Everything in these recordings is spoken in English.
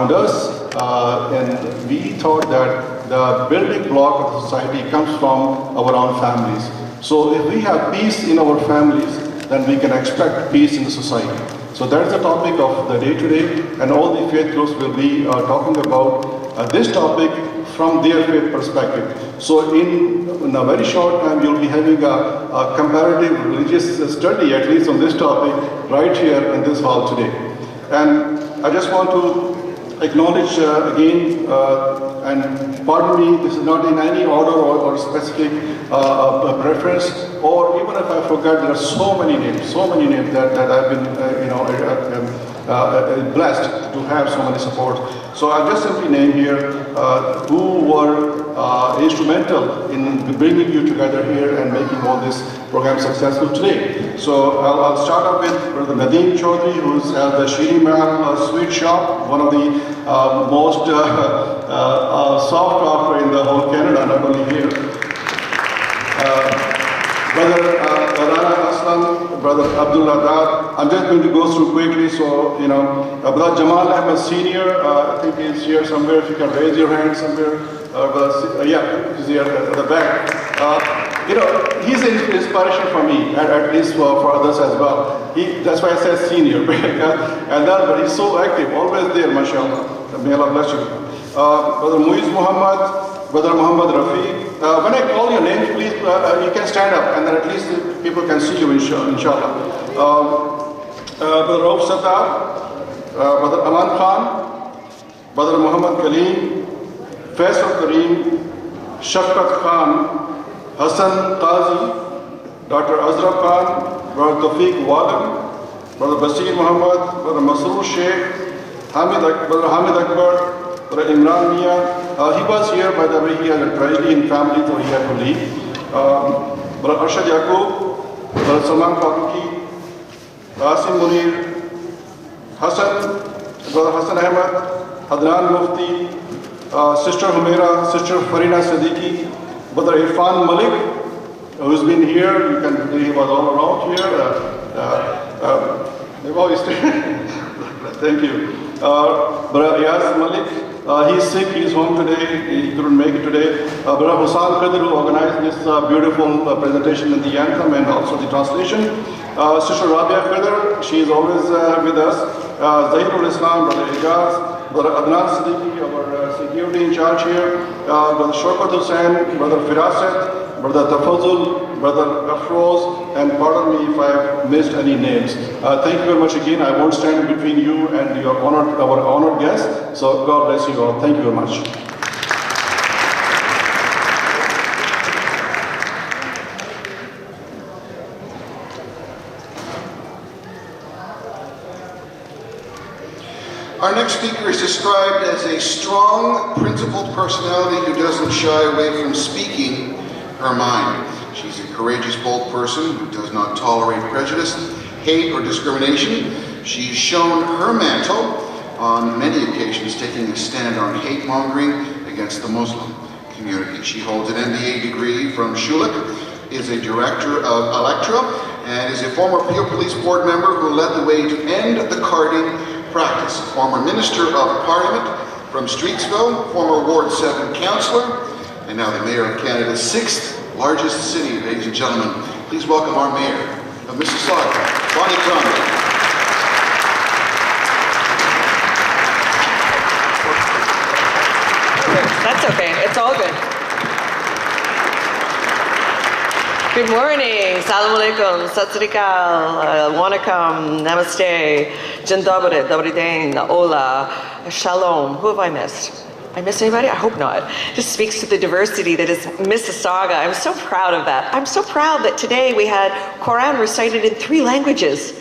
around us, and we thought that the building block of the society comes from our own families. So if we have peace in our families, then we can expect peace in the society. So that's the topic of the day today, and all the faith groups will be talking about this topic from their faith perspective. So in a very short time, you'll be having a comparative religious study, at least on this topic, right here in this hall today. And I just want to acknowledge again, and pardon me, this is not in any order or specific preference, or even if I forget, there are so many names that I've been, blessed to have so many support. So I'll just simply name here who were instrumental in bringing you together here and making all this program successful today. So I'll start off with Brother Nadeem Chaudhry, who's at the Shiri Mahal Sweet Shop, one of the most soft offer in the whole Canada, not only here. Brother Rana Aslam, Brother Abdullah Dad. I'm just going to go through quickly, so, Brother Jamal Ahmed Sr., I think he's here somewhere, if you can raise your hand somewhere. Yeah, he's here at the back. He's an inspiration for me, at least for others as well. That's why I said senior, but he's so active, always there, mashallah. May Allah bless you. Brother Muiz Muhammad, Brother Muhammad Rafi. When I call your name, please, you can stand up, and then at least people can see you, inshallah. Brother Rauf Sattar, Brother Aman Khan, Brother Muhammad Kaleem, Faisal Kareem, Shafqat Khan, Hassan Qazi, Dr. Azra Khan, Brother Tawfiq Walam, Brother Basir Muhammad, Brother Masroor Sheikh, Brother Hamid Akbar, Brother Imran Mia. He was here, by the way, he had a tragedy in family, so he had to leave. Brother Arshad Yaqub, Brother Salman Faruqi, Asim Munir, Brother Hassan Ahmed, Adnan Mufti, Sister Humaira, Sister Farina Siddiqui, Brother Irfan Malik, who's been here. He was all around here. They've always thank you. Brother Ayaz Malik, he's sick, he's home today, he couldn't make it today. Brother Hussan Khadr, who organized this beautiful presentation in the anthem and also the translation. Sister Rabia Khadr, she is always with us. Zahirul Islam, Brother Ijaz, Brother Adnan Siddiqui, our security in charge here. Brother Shaukat Hussain, Brother Firaset, Brother Tafazul, Brother Afroz, and pardon me if I've missed any names. Thank you very much again. I won't stand between you and our honored guests. So God bless you all. Thank you very much. Our next speaker is described as a strong, principled personality who doesn't shy away from speaking her mind. She's a courageous, bold person who does not tolerate prejudice, hate, or discrimination. She's shown her mantle on many occasions, taking a stand on hate-mongering against the Muslim community. She holds an MBA degree from Schulich, is a director of Electra, and is a former Peel Police Board member who led the way to end the carding practice. Former Minister of Parliament from Streetsville, former Ward 7 councillor, and now the Mayor of Canada's 6th largest city. Ladies and gentlemen, please welcome our Mayor of Mississauga, Bonnie Conway. That's okay, it's all good. Good morning, Salam alaikum, Sat Sri Akal, Wanakam, Namaste, Dzień dobry, dobry dzień, Ola, Shalom. Who have I missed? I missed anybody? I hope not. Just speaks to the diversity that is Mississauga. I'm so proud of that. I'm so proud that today we had Quran recited in 3 languages.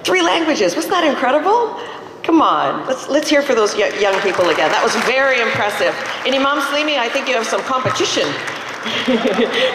3 languages, wasn't that incredible? Come on, let's hear for those young people again. That was very impressive. And Imam Slimi, I think you have some competition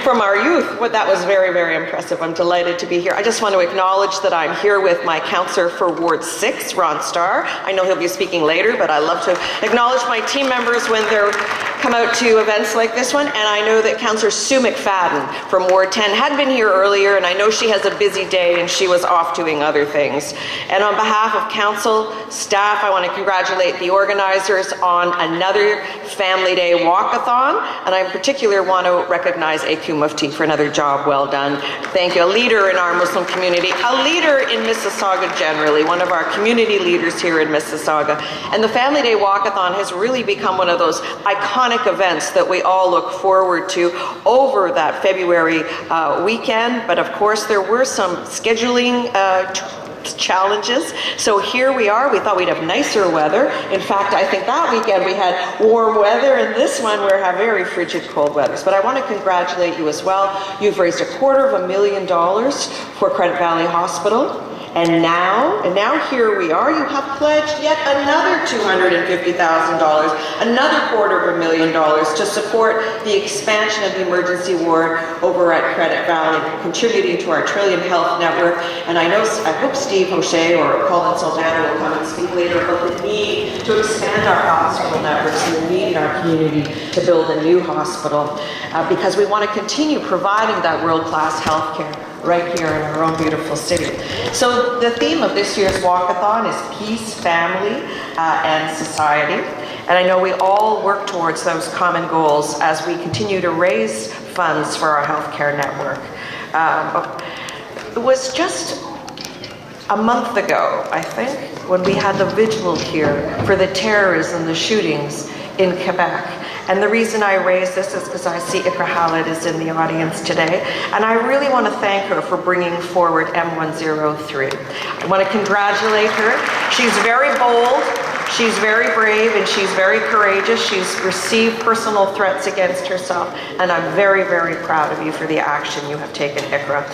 from our youth. Well, that was very, very impressive. I'm delighted to be here. I just want to acknowledge that I'm here with my councillor for Ward 6, Ron Starr. I know he'll be speaking later, but I love to acknowledge my team members when they're come out to events like this one, and I know that Councillor Sue McFadden from Ward 10 had been here earlier, and I know she has a busy day and she was off doing other things. And on behalf of council, staff, I want to congratulate the organizers on another Family Day walkathon, and I in particular want to recognize AQ Mufti for another job well done. Thank you. A leader in our Muslim community, a leader in Mississauga generally, one of our community leaders here in Mississauga. And the Family Day walkathon has really become one of those iconic events that we all look forward to over that February weekend. But of course, there were some scheduling challenges. So here we are. We thought we'd have nicer weather. In fact, I think that weekend we had warm weather, and this one we're having very frigid cold weathers. But I want to congratulate you as well. You've raised $250,000 for Credit Valley Hospital. And now here we are. You have pledged yet another $250,000, another $250,000 to support the expansion of the emergency ward over at Credit Valley, contributing to our Trillium Health Network. And I hope Steve O'Shea or Colin Saldana will come and speak later about the need to expand our hospital networks and the need in our community to build a new hospital, because we want to continue providing that world-class health care right here in our own beautiful city. So the theme of this year's walkathon is peace, family, and society. And I know we all work towards those common goals as we continue to raise funds for our healthcare network. It was just a month ago, I think, when we had the vigil here for the terrorism, the shootings in Quebec. And the reason I raise this is because I see Ikra Khalid is in the audience today. And I really want to thank her for bringing forward M103. I want to congratulate her. She's very bold, she's very brave, and she's very courageous. She's received personal threats against herself. And I'm very, very proud of you for the action you have taken, Ikra.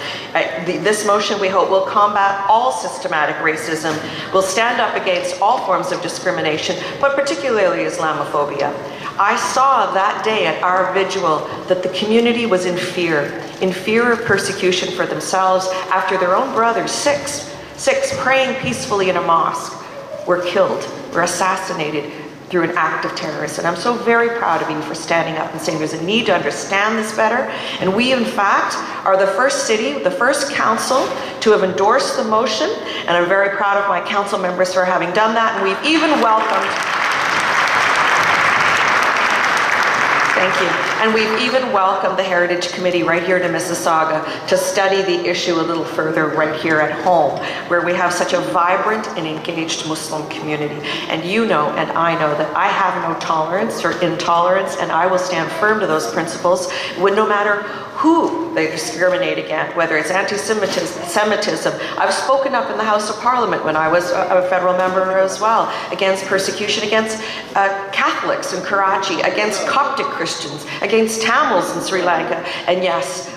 This motion, we hope, will combat all systematic racism, will stand up against all forms of discrimination, but particularly Islamophobia. I saw that day at our vigil that the community was in fear of persecution for themselves after their own brothers, six praying peacefully in a mosque, were killed, were assassinated through an act of terrorism. And I'm so very proud of you for standing up and saying there's a need to understand this better. And we, in fact, are the first city, the first council to have endorsed the motion. And I'm very proud of my council members for having done that. And we've even welcomed Thank you. And we've even welcomed the Heritage Committee right here to Mississauga to study the issue a little further right here at home, where we have such a vibrant and engaged Muslim community. And you know, and I know, that I have no tolerance or intolerance, and I will stand firm to those principles no matter who they discriminate against, whether it's anti-Semitism. I've spoken up in the House of Parliament when I was a federal member as well, against persecution against Catholics in Karachi, against Coptic Christians, against Tamils in Sri Lanka, and yes,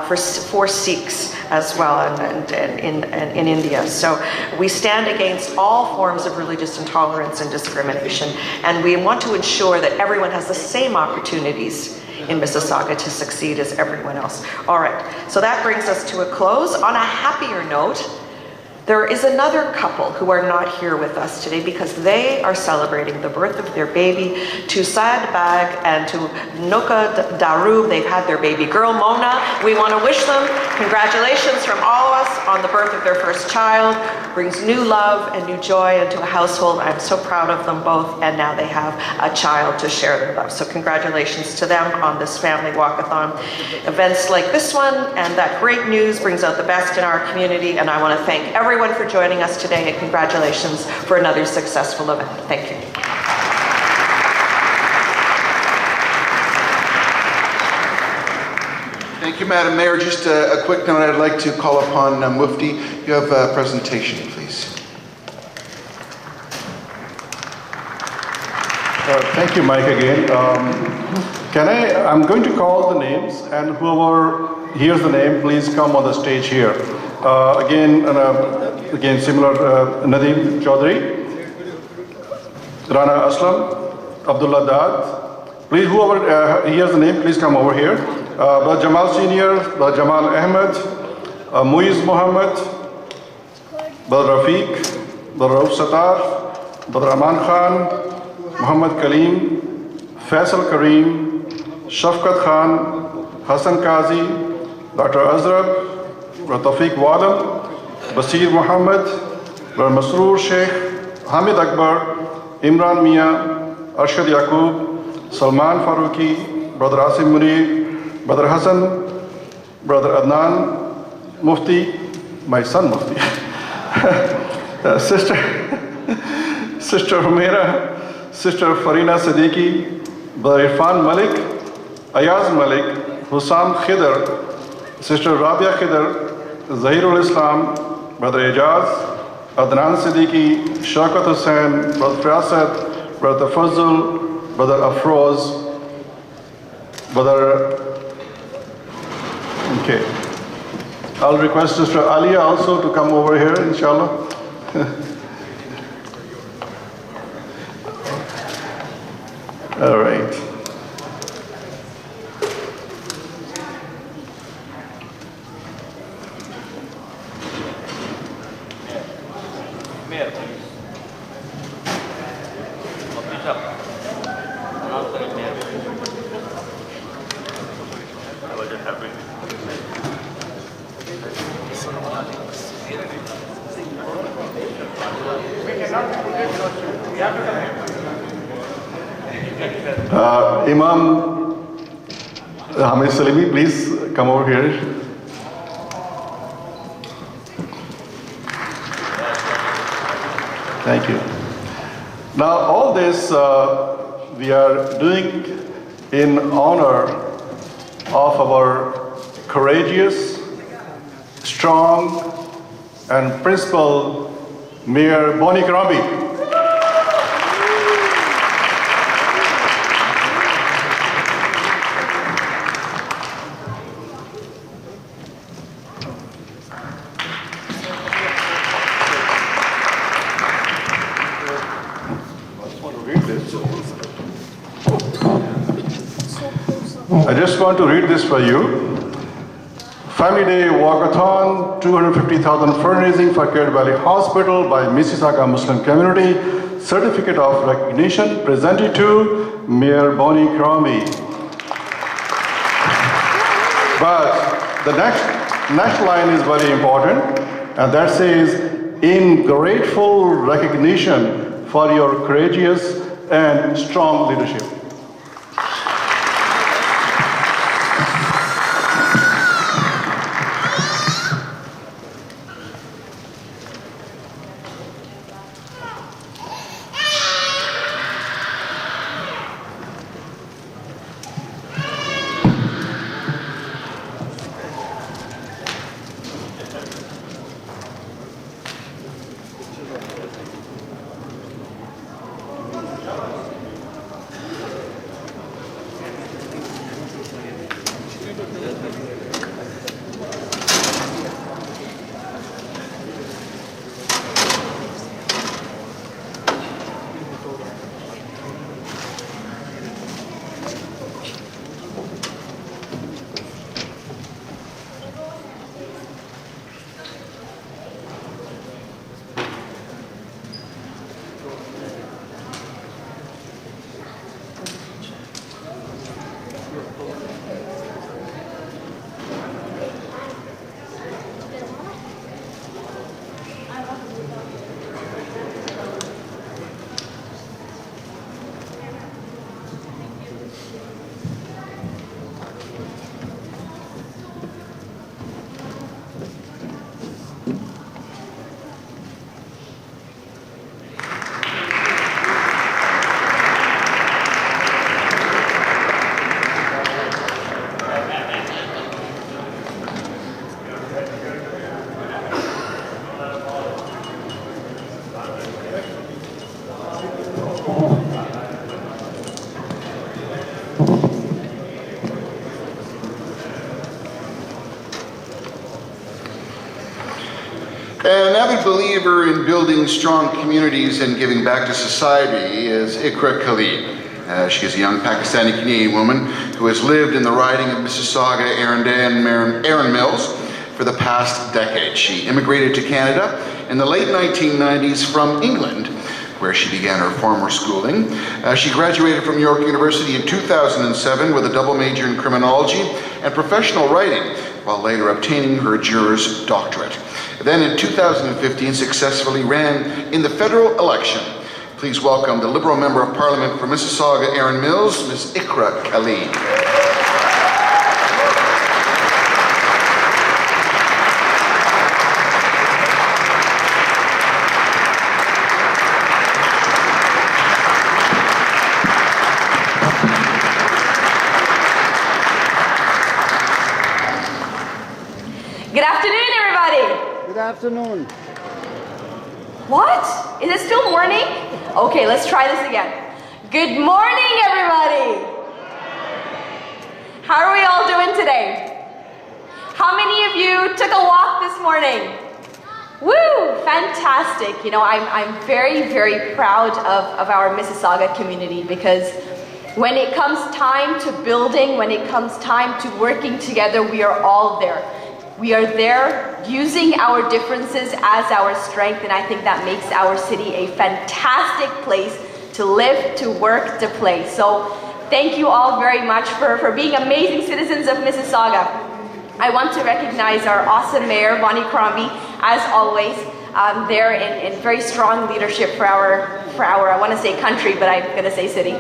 for Sikhs as well, and in India. So we stand against all forms of religious intolerance and discrimination, and we want to ensure that everyone has the same opportunities in Mississauga to succeed as everyone else. All right, so that brings us to a close. On a happier note, there is another couple who are not here with us today because they are celebrating the birth of their baby. To Saad Bag and to Nuka Daru, they've had their baby girl, Mona. We want to wish them congratulations from all of us on the birth of their first child. Brings new love and new joy into a household. I'm so proud of them both, and now they have a child to share their love. So congratulations to them on this family walkathon. Events like this one and that great news brings out the best in our community, and I want to thank everyone for joining us today, and congratulations for another successful event. Thank you. Thank you, Madam Mayor. Just a quick note, I'd like to call upon Mufti. You have a presentation, please. Thank you, Mike, again. I'm going to call the names, and whoever hears the name, please come on the stage here. Again, similar, Nadeem Chaudhry, Rana Aslam, Abdullah Dad. Please, whoever hears the name, please come over here. Brother Jamal Senior, Brother Jamal Ahmed, Muiz Muhammad, Brother Rafiq, Brother Rauf Sattar, Brother Aman Khan, Muhammad Kaleem, Faisal Kareem, Shafqat Khan, Hassan Qazi, Dr. Azrab, Brother Tawfiq Wadam, Basir Muhammad, Brother Masroor Sheikh, Hamid Akbar, Imran Mia, Arshad Yaqub, Salman Faruqi, Brother Asim Munir, Brother Hassan, Brother Adnan Mufti, my son Mufti, Sister Humaira, Sister Farina Siddiqui, Brother Irfan Malik, Ayaz Malik, Hussam Khidr, Sister Rabia Khidr, Zahirul Islam, Brother Ejaz, Adnan Siddiqui, Shaukat Hussain, Brother Fiasat, Brother Fazul, Brother Afroz, Brother. Okay. I'll request Sister Alia also to come over here, inshallah. All right. Imam Hamid Salimi, please come over here. Thank you. Now, all this we are doing in honor of our courageous, strong, and principled Mayor Bonnie Crombie. I just want to read this for you. Family Day Walkathon, 250,000 fundraising for Kurt Valley Hospital by Mississauga Muslim Community. Certificate of recognition presented to Mayor Bonnie Crombie. But the next line is very important, and that says, in grateful recognition for your courageous and strong leadership. An avid believer in building strong communities and giving back to society is Ikra Khalid. She is a young Pakistani-Canadian woman who has lived in the riding of Mississauga, Arundel, and Erin Mills for the past decade. She immigrated to Canada in the late 1990s from England, where she began her formal schooling. She graduated from York University in 2007 with a double major in criminology and professional writing, while later obtaining her Juris Doctorate. Then in 2015 successfully ran in the federal election. Please welcome the Liberal Member of Parliament for Mississauga, Erin Mills, Ms. Ikra Khalid. Good afternoon, everybody. Good afternoon. What? Is it still morning? Okay, let's try this again. Good morning, everybody. How are we all doing today? How many of you took a walk this morning? Woo, fantastic. You know, I'm very, very proud of our Mississauga community, because when it comes time to building, when it comes time to working together, we are all there. We are there using our differences as our strength, and I think that makes our city a fantastic place to live, to work, to play. So thank you all very much for being amazing citizens of Mississauga. I want to recognize our awesome mayor, Bonnie Crombie, as always, there in very strong leadership for our, I want to say country, but I'm going to say city.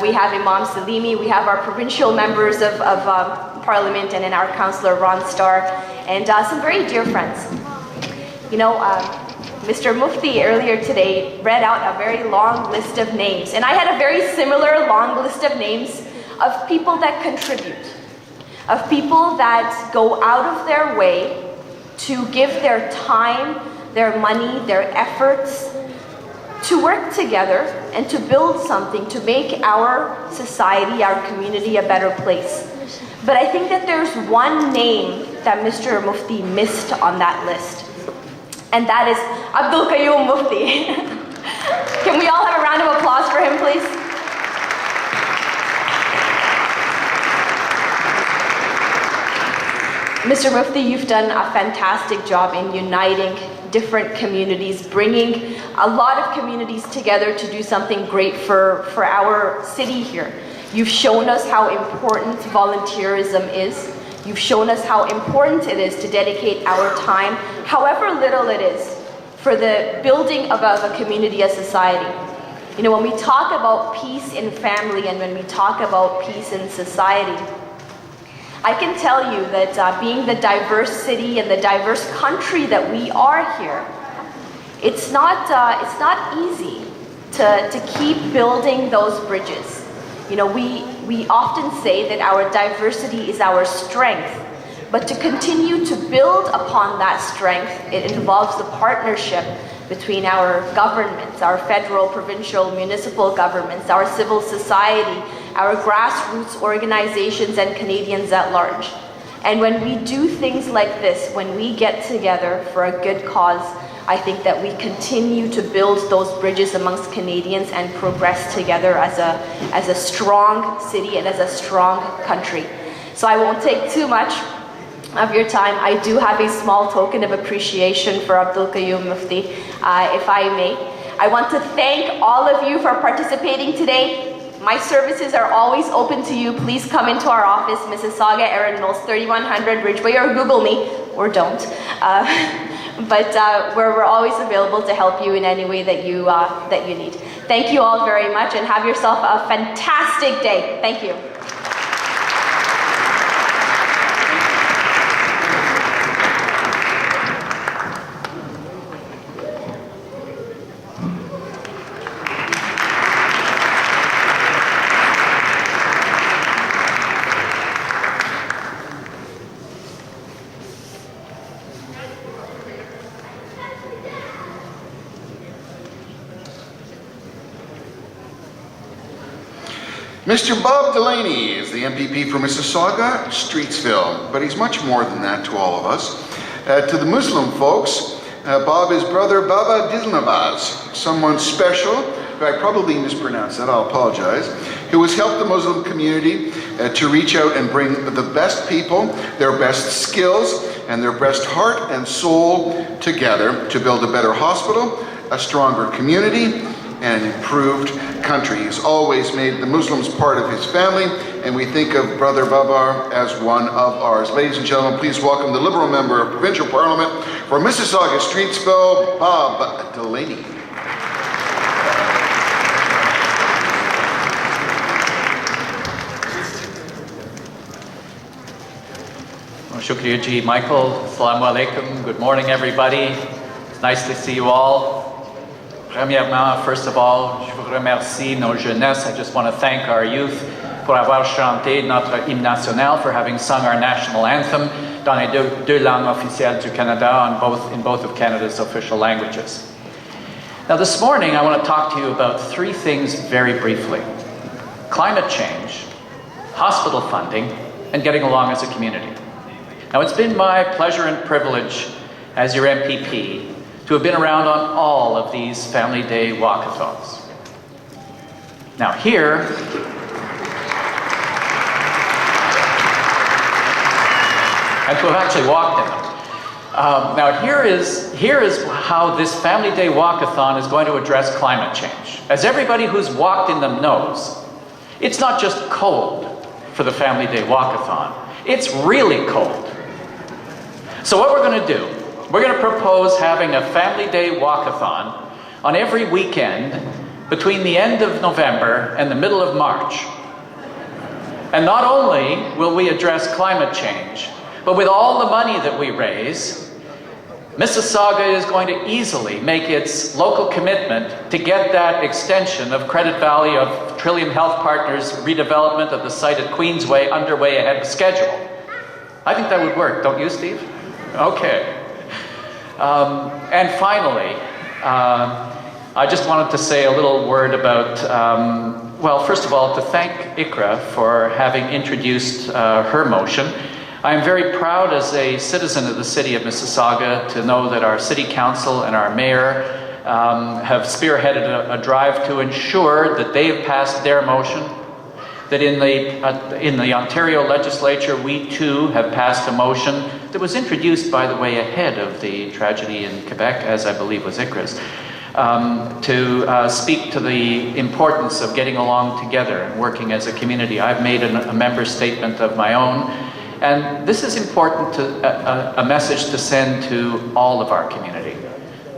We have Imam Salimi, we have our provincial members of Parliament, and then our councillor Ron Starr, and some very dear friends. You know, Mr. Mufti earlier today read out a very long list of names, and I had a very similar long list of names of people that contribute, of people that go out of their way to give their time, their money, their efforts to work together and to build something to make our society, our community a better place. But I think that there's one name that Mr. Mufti missed on that list, and that is Abdul Qayyum Mufti. Can we all have a round of applause for him, please? Mr. Mufti, you've done a fantastic job in uniting different communities, bringing a lot of communities together to do something great for our city here. You've shown us how important volunteerism is. You've shown us how important it is to dedicate our time, however little it is, for the building of a community, a society. You know, when we talk about peace in family and when we talk about peace in society, I can tell you that being the diverse city and the diverse country that we are here, it's not easy to keep building those bridges. You know, we often say that our diversity is our strength, but to continue to build upon that strength, it involves the partnership between our governments, our federal, provincial, municipal governments, our civil society, our grassroots organizations, and Canadians at large. And when we do things like this, when we get together for a good cause, I think that we continue to build those bridges amongst Canadians and progress together as a strong city and as a strong country. So I won't take too much of your time. I do have a small token of appreciation for Abdul Qayyum Mufti, if I may. I want to thank all of you for participating today. My services are always open to you. Please come into our office, Mississauga, Erin Mills, 3100 Ridgeway, or Google me, or don't. But we're always available to help you in any way that you need. Thank you all very much, and have yourself a fantastic day. Thank you. Mr. Bob Delaney is the MPP for Mississauga, Streetsville, but he's much more than that to all of us. To the Muslim folks, Bob is brother Baba Dilnabaz, someone special, who I probably mispronounced that, I'll apologize, who has helped the Muslim community to reach out and bring the best people, their best skills, and their best heart and soul together to build a better hospital, a stronger community, and an improved country. He's always made the Muslims part of his family, and we think of Brother Babar as one of ours. Ladies and gentlemen, please welcome the Liberal Member of Provincial Parliament for Mississauga Streetsville, Bob Delaney. Shukriya ji, Michael. Assalamu alaikum. Good morning, everybody. It's nice to see you all. Premièrement, first of all, je vous remercie nos jeunesses. I just want to thank our youth pour avoir chanté notre hymne national, for having sung our national anthem dans les deux langues officielles du Canada, in both of Canada's official languages. Now this morning, I want to talk to you about three things very briefly: climate change, hospital funding, and getting along as a community. Now, it's been my pleasure and privilege as your MPP to have been around on all of these Family Day walkathons. Now here, and to have actually walked in them. Now here is how this Family Day walkathon is going to address climate change. As everybody who's walked in them knows, it's not just cold for the Family Day walkathon, it's really cold. So what we're going to do, we're going to propose having a Family Day walkathon on every weekend between the end of November and the middle of March. And not only will we address climate change, but with all the money that we raise, Mississauga is going to easily make its local commitment to get that extension of Credit Valley of Trillium Health Partners redevelopment of the site at Queensway underway ahead of schedule. I think that would work, don't you, Steve? Okay. And finally, I just wanted to say a little word about, well, first of all, to thank Ikra for having introduced her motion. I am very proud as a citizen of the city of Mississauga to know that our city council and our mayor have spearheaded a drive to ensure that they have passed their motion, that in the Ontario legislature we too have passed a motion that was introduced, by the way, ahead of the tragedy in Quebec, as I believe was Ikra's, to speak to the importance of getting along together and working as a community. I've made a member statement of my own, and this is important, a message to send to all of our community,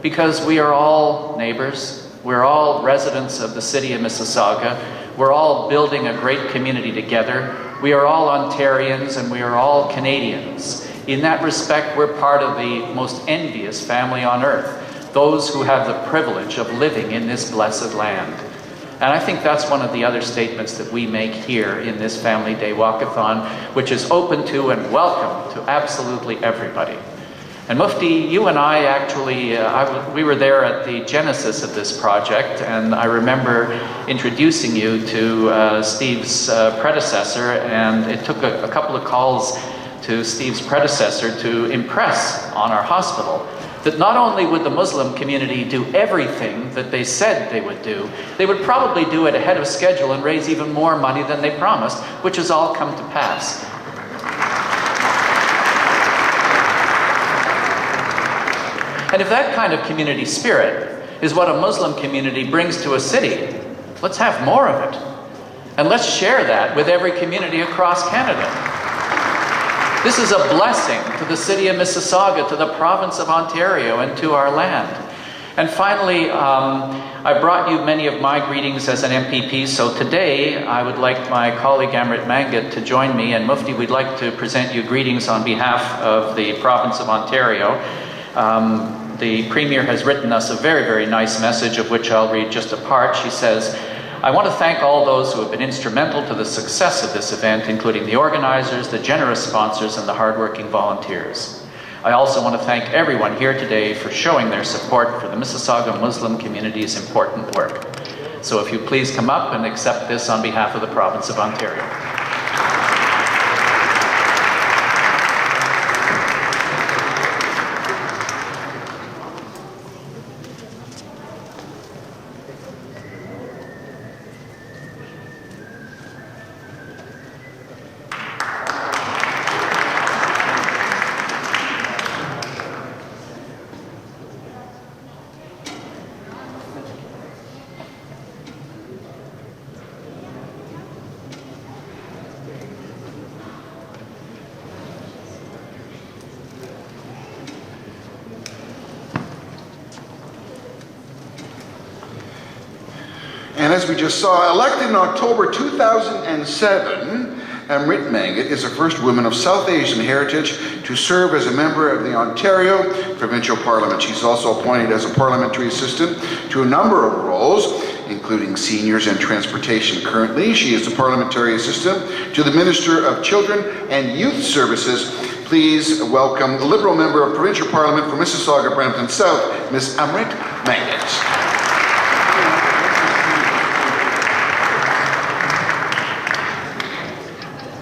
because we are all neighbors, we're all residents of the city of Mississauga, we're all building a great community together, we are all Ontarians and we are all Canadians. In that respect, we're part of the most envious family on earth, those who have the privilege of living in this blessed land. And I think that's one of the other statements that we make here in this Family Day Walkathon, which is open to and welcome to absolutely everybody. And Mufti, you and I actually, we were there at the genesis of this project, and I remember introducing you to Steve's predecessor, and it took a couple of calls to Steve's predecessor to impress on our hospital that not only would the Muslim community do everything that they said they would do, they would probably do it ahead of schedule and raise even more money than they promised, which has all come to pass. And if that kind of community spirit is what a Muslim community brings to a city, let's have more of it. And let's share that with every community across Canada. This is a blessing to the city of Mississauga, to the province of Ontario, and to our land. And finally, I brought you many of my greetings as an MPP, so today I would like my colleague Amrit Mangat to join me, and Mufti, we'd like to present you greetings on behalf of the province of Ontario. The Premier has written us a very, very nice message, of which I'll read just a part. She says, I want to thank all those who have been instrumental to the success of this event, including the organizers, the generous sponsors, and the hardworking volunteers. I also want to thank everyone here today for showing their support for the Mississauga Muslim community's important work. So if you please come up and accept this on behalf of the province of Ontario. as we just saw, elected in October 2007, Mpeg is the first woman of South Asian heritage to serve as a member of the Ontario Provincial Parliament. She's also appointed as a parliamentary assistant to a number of roles, including seniors and transportation. Currently, she is the parliamentary assistant to the Minister of Children and Youth Services. Please welcome the Liberal Member of Provincial Parliament for Mississauga, Brampton South, Ms. Mpeg.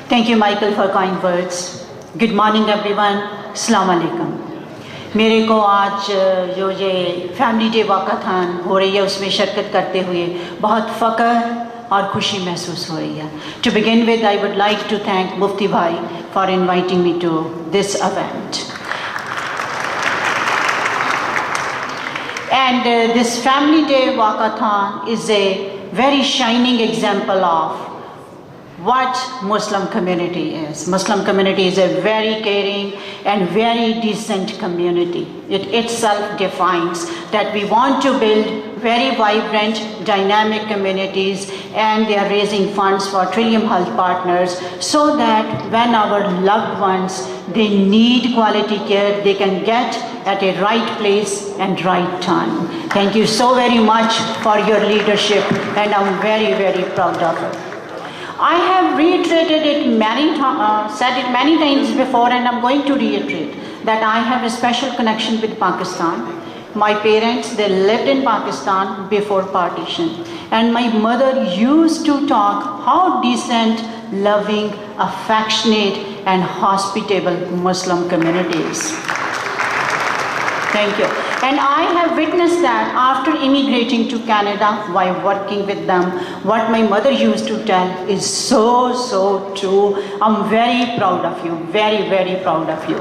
Thank you, Michael, for kind words. Good morning, everyone. Assalamu alaikum. मेरे को आज जो ये family day वाकाथान हो रही है उसमें शिरकत करते हुए बहुत फ़ख्र और खुशी महसूस हो रही है. To begin with, I would like to thank Mufti Bhai for inviting me to this event. And this Family Day Walkathon is a very shining example of what Muslim community is. Muslim community is a very caring and very decent community. It itself defines that we want to build very vibrant, dynamic communities, and they are raising funds for Trillium Health Partners so that when our loved ones, they need quality care, they can get at a right place and right time. Thank you so very much for your leadership, and I'm very, very proud of it. I have reiterated it said it many times before, and I'm going to reiterate that I have a special connection with Pakistan. My parents, they lived in Pakistan before partition, and my mother used to talk how decent, loving, affectionate, and hospitable Muslim communities. Thank you. And I have witnessed that after immigrating to Canada while working with them. What my mother used to tell is so, so true. I'm very proud of you, very, very proud of you.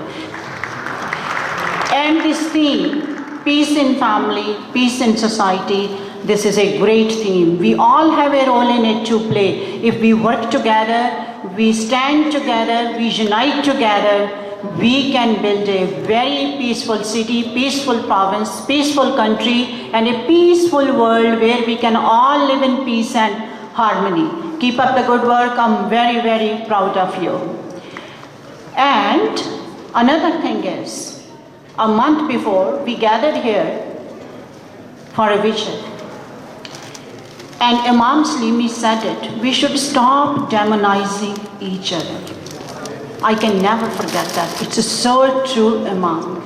And this theme, peace in family, peace in society, this is a great theme. We all have a role in it to play. If we work together, we stand together, we unite together, we can build a very peaceful city, peaceful province, peaceful country, and a peaceful world where we can all live in peace and harmony. Keep up the good work. I'm very, very proud of you. And another thing is, a month before, we gathered here for a vigil. And Imam Slimi said it, we should stop demonizing each other. I can never forget that. It's so true, Imam.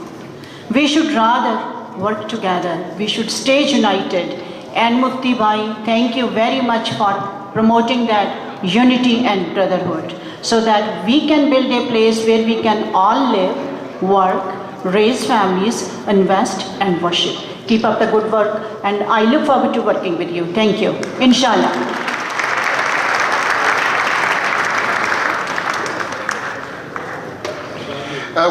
We should rather work together. We should stay united. And Mufti Bhai, thank you very much for promoting that unity and brotherhood so that we can build a place where we can all live, work, raise families, invest and worship. Keep up the good work, and I look forward to working with you. Thank you. Inshallah.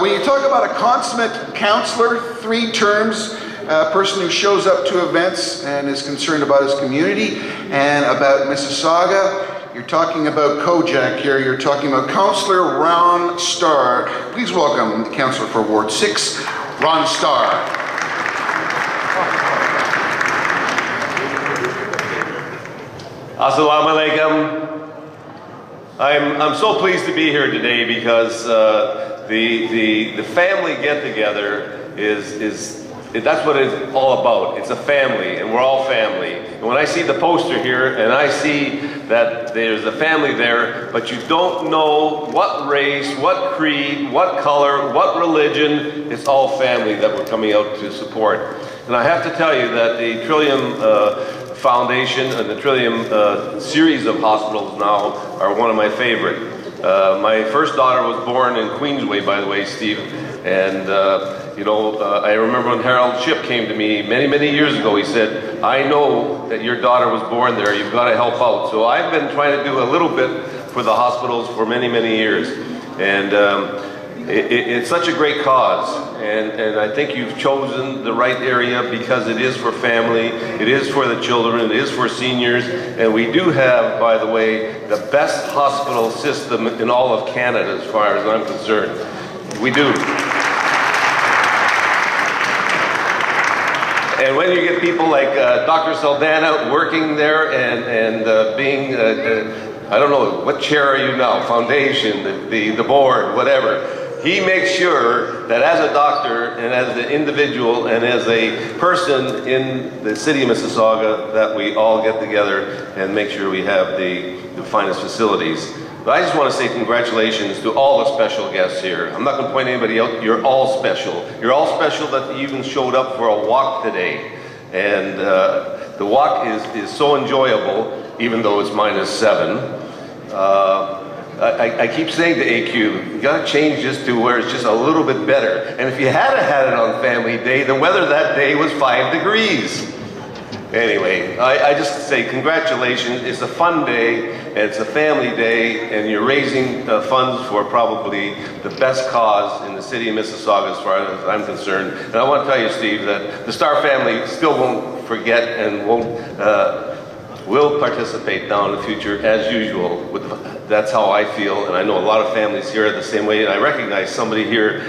When you talk about a consummate counselor, 3 terms, a person who shows up to events and is concerned about his community and about Mississauga, you're talking about Kojak here, you're talking about Councillor Ron Starr. Please welcome the Councillor for Ward 6, Ron Starr. Assalamu alaikum. I'm so pleased to be here today because the family get-together that's what it's all about. It's a family, and we're all family. And when I see the poster here, and I see that there's a family there, but you don't know what race, what creed, what color, what religion, it's all family that we're coming out to support. And I have to tell you that the Trillium Foundation and the Trillium series of hospitals now are one of my favorite. My first daughter was born in Queensway, by the way, Steve. And, I remember when Harold Shipp came to me many, many years ago, he said, I know that your daughter was born there, you've got to help out. So I've been trying to do a little bit for the hospitals for many, many years. And it's such a great cause. And I think you've chosen the right area because it is for family, it is for the children, it is for seniors. And we do have, by the way, the best hospital system in all of Canada as far as I'm concerned. We do. And when you get people like Dr. Saldana working there and being, I don't know, what chair are you now? Foundation, the board, whatever. He makes sure that as a doctor and as an individual and as a person in the city of Mississauga that we all get together and make sure we have the finest facilities. But I just want to say congratulations to all the special guests here. I'm not going to point anybody out. You're all special. You're all special that you even showed up for a walk today. And the walk is so enjoyable, even though it's -7. I keep saying to AQ, you got to change this to where it's just a little bit better. And if you had it on Family Day, the weather that day was 5 degrees. Anyway, I just say congratulations. It's a fun day, and it's a family day, and you're raising funds for probably the best cause in the city of Mississauga as far as I'm concerned. And I want to tell you, Steve, that the Star family still won't forget and will participate now in the future as usual. That's how I feel, and I know a lot of families here are the same way. And I recognize somebody here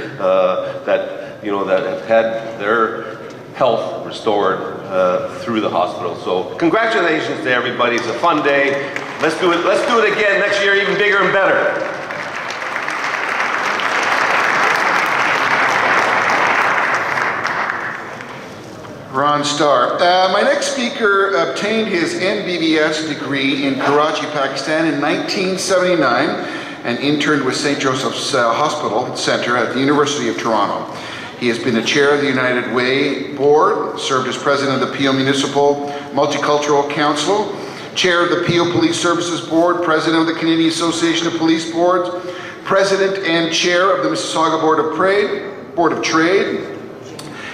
that have had their health restored through the hospital. So congratulations to everybody. It's a fun day. Let's do it. Let's do it again next year, even bigger and better. Ron Starr. My next speaker obtained his MBBS degree in Karachi, Pakistan in 1979 and interned with St. Joseph's Hospital Centre at the University of Toronto. He has been the chair of the United Way Board, served as president of the Peel Municipal Multicultural Council, chair of the Peel Police Services Board, president of the Canadian Association of Police Boards, president and chair of the Mississauga Board of Trade,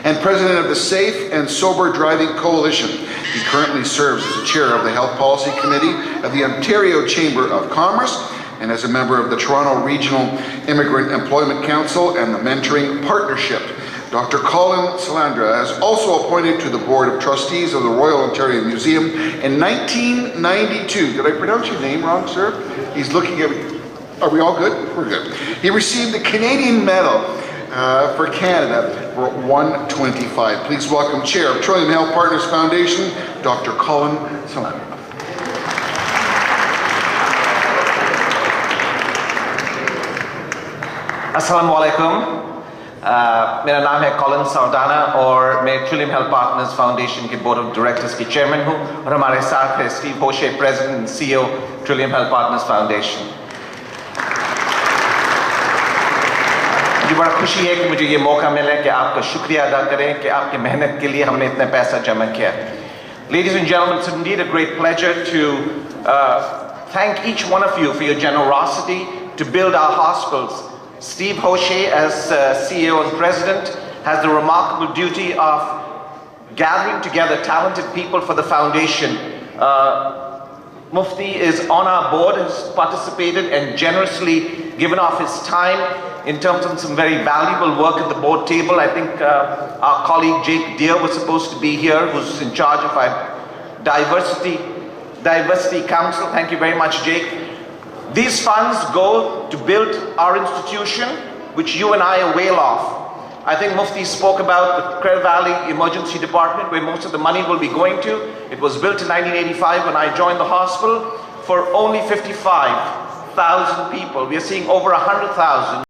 and president of the Safe and Sober Driving Coalition. He currently serves as the chair of the Health Policy Committee of the Ontario Chamber of Commerce and as a member of the Toronto Regional Immigrant Employment Council and the Mentoring Partnership. Dr. Colin Salandra is also appointed to the Board of Trustees of the Royal Ontario Museum in 1992. Did I pronounce your name wrong, sir? He's looking at me. Are we all good? We're good. He received the Canadian Medal for Canada for 125. Please welcome Chair of Trillium Health Partners Foundation, Dr. Colin Salandra. अस्सलामु अलैकुम, मेरा नाम है Colin साउदाना और मैं Trillium Health Partners Foundation के board of directors की चेयरमैन हूँ और हमारे साथ है स्टीव होशे, president and CEO Trillium Health Partners Foundation. मुझे बड़ा खुशी है कि मुझे ये मौका मिला कि आपका शुक्रिया अदा करें कि आपकी मेहनत के लिए हमने इतना पैसा जमा किया। Ladies and gentlemen, it's indeed a great pleasure to thank each one of you for your generosity to build our hospitals. Steve Hoche, as CEO and President, has the remarkable duty of gathering together talented people for the foundation. Mufti is on our board, has participated and generously given off his time in terms of some very valuable work at the board table. I think our colleague Jake Deere was supposed to be here, who's in charge of our Diversity Council. Thank you very much, Jake. These funds go to build our institution, which you and I avail of. I think Mufti spoke about the Credit Valley Emergency Department, where most of the money will be going to. It was built in 1985 when I joined the hospital for only 55,000 people. We are seeing over 100,000.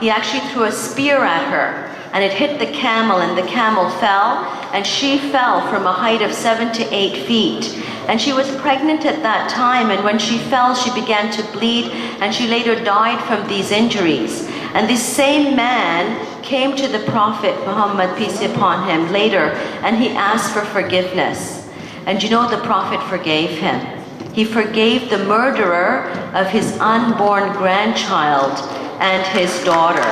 He actually threw a spear at her and it hit the camel and the camel fell and she fell from a height of 7 to 8 feet. And she was pregnant at that time, and when she fell she began to bleed and she later died from these injuries. And this same man came to the Prophet Muhammad, peace be upon him, later, and he asked for forgiveness. And you know, the Prophet forgave him. He forgave the murderer of his unborn grandchild and his daughter.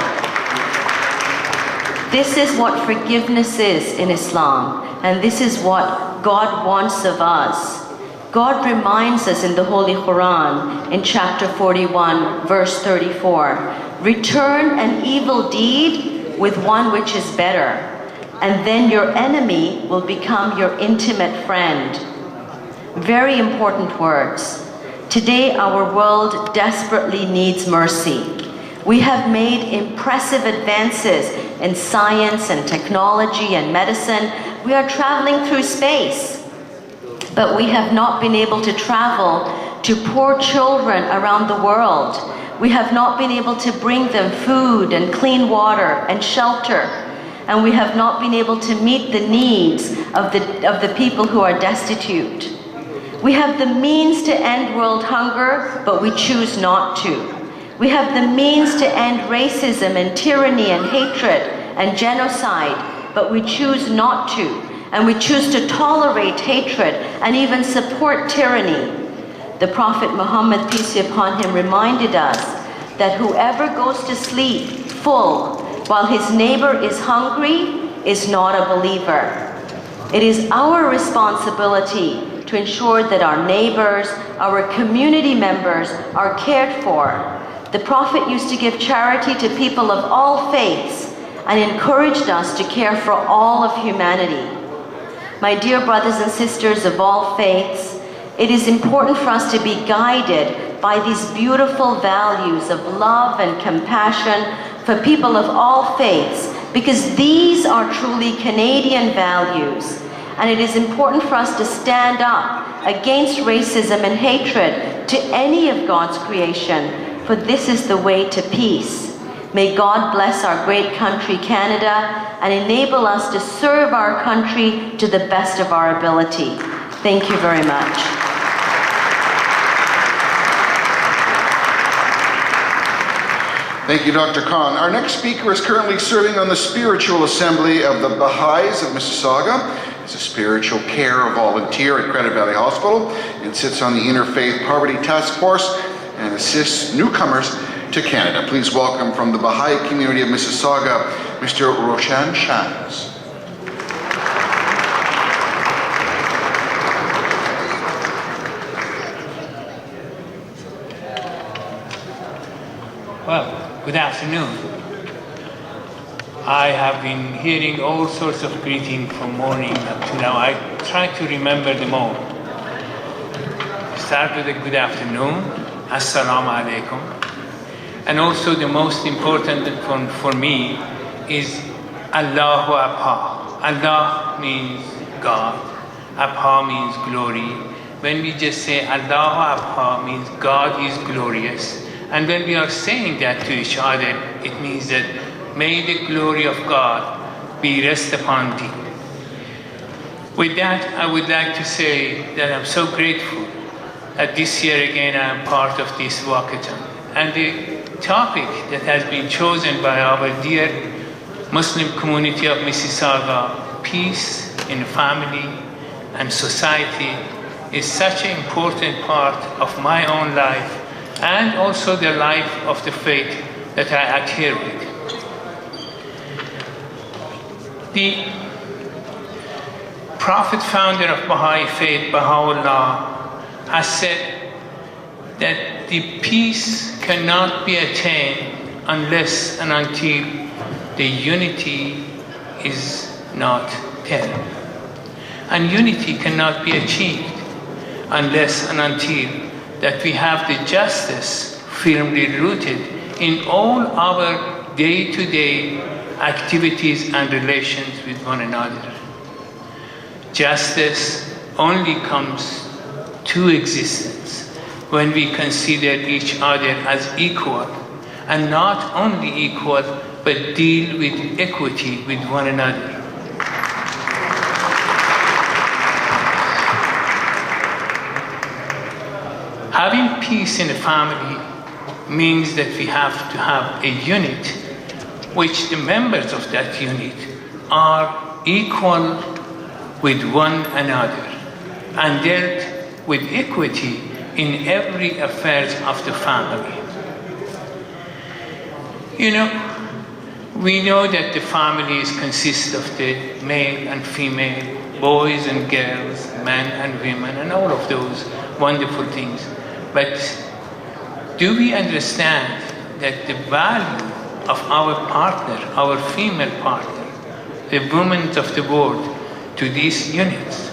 This is what forgiveness is in Islam, and this is what God wants of us. God reminds us in the Holy Quran, in chapter 41, verse 34, return an evil deed with one which is better, and then your enemy will become your intimate friend. Very important words. Today our world desperately needs mercy. We have made impressive advances in science and technology and medicine. We are traveling through space, but we have not been able to travel to poor children around the world. We have not been able to bring them food and clean water and shelter, and we have not been able to meet the needs of the people who are destitute. We have the means to end world hunger, but we choose not to. We have the means to end racism and tyranny and hatred and genocide, but we choose not to. And we choose to tolerate hatred and even support tyranny. The Prophet Muhammad, peace be upon him, reminded us that whoever goes to sleep full while his neighbor is hungry is not a believer. It is our responsibility to ensure that our neighbors, our community members are cared for. The Prophet used to give charity to people of all faiths and encouraged us to care for all of humanity. My dear brothers and sisters of all faiths, it is important for us to be guided by these beautiful values of love and compassion for people of all faiths, because these are truly Canadian values. And it is important for us to stand up against racism and hatred to any of God's creation, for this is the way to peace. May God bless our great country, Canada, and enable us to serve our country to the best of our ability. Thank you very much. Thank you, Dr. Khan. Our next speaker is currently serving on the Spiritual Assembly of the Baha'is of Mississauga. He's a spiritual care volunteer at Credit Valley Hospital and sits on the Interfaith Poverty Task Force and assists newcomers to Canada. Please welcome from the Baha'i community of Mississauga, Mr. Roshan Shams. Well, good afternoon. I have been hearing all sorts of greetings from morning up to now. I try to remember them all. Start with a good afternoon, Assalamu alaikum. And also the most important one for me is Allahu Abha. Allah means God, Abha means glory. When we just say Allahu Abha means God is glorious. And when we are saying that to each other, it means that may the glory of God be rest upon thee. With that, I would like to say that I'm so grateful that this year again I am part of this walkathon. And the topic that has been chosen by our dear Muslim community of Mississauga, peace in family and society, is such an important part of my own life and also the life of the faith that I adhere with. The Prophet founder of Baha'i faith, Baha'u'llah, has said that the peace cannot be attained unless and until the unity is not there. And unity cannot be achieved unless and until that we have the justice firmly rooted in all our day-to-day activities and relations with one another. Justice only comes to existence when we consider each other as equal, and not only equal, but deal with equity with one another. Having peace in the family means that we have to have a unit which the members of that unit are equal with one another and dealt with equity in every affairs of the family. You know, we know that the families consist of the male and female, boys and girls, men and women, and all of those wonderful things. But do we understand that the value of our partner, our female partner, the women of the world, to these units?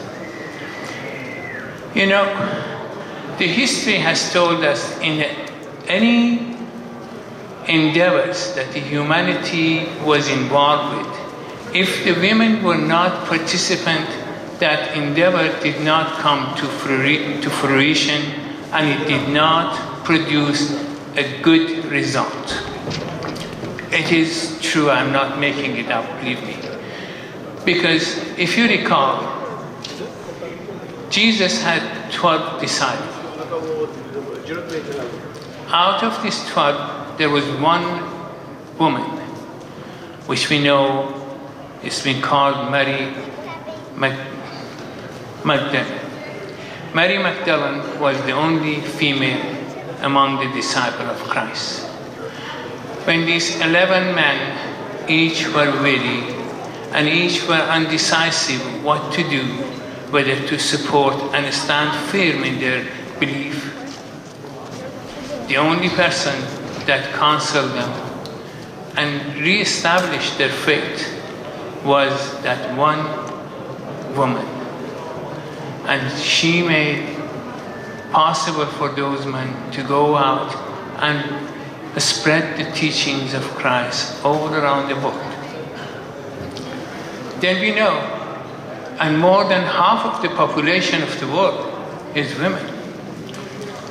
You know, the history has told us in any endeavors that the humanity was involved with. If the women were not participant, that endeavor did not come to fruition, and it did not produce a good result. It is true, I'm not making it up, believe me. Because if you recall, Jesus had 12 disciples. Out of these 12, there was one woman, which we know is been called Mary Magdalene. Mary Magdalene was the only female among the disciples of Christ. When these 11 men, each were weary and each were undecisive what to do, whether to support and stand firm in their belief, the only person that counseled them and re-established their faith was that one woman. And she made possible for those men to go out and spread the teachings of Christ all around the world. Then we know, and more than half of the population of the world is women.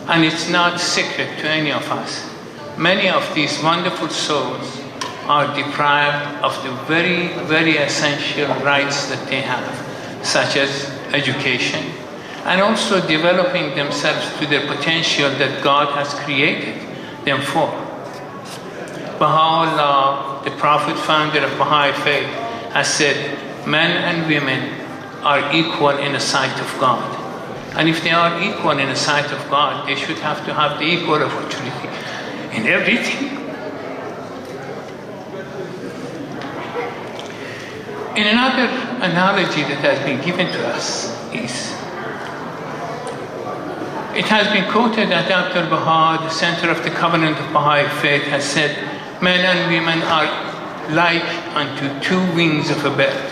And it's not secret to any of us. Many of these wonderful souls are deprived of the very, very essential rights that they have, such as education, and also developing themselves to their potential that God has created them for. Baha'u'llah, the Prophet founder of Baha'i faith, has said, men and women are equal in the sight of God. And if they are equal in the sight of God, they should have to have the equal opportunity in everything. In another analogy that has been given to us is, it has been quoted that Dr. Baha, the center of the covenant of Baha'i faith, has said, men and women are like unto two wings of a bird.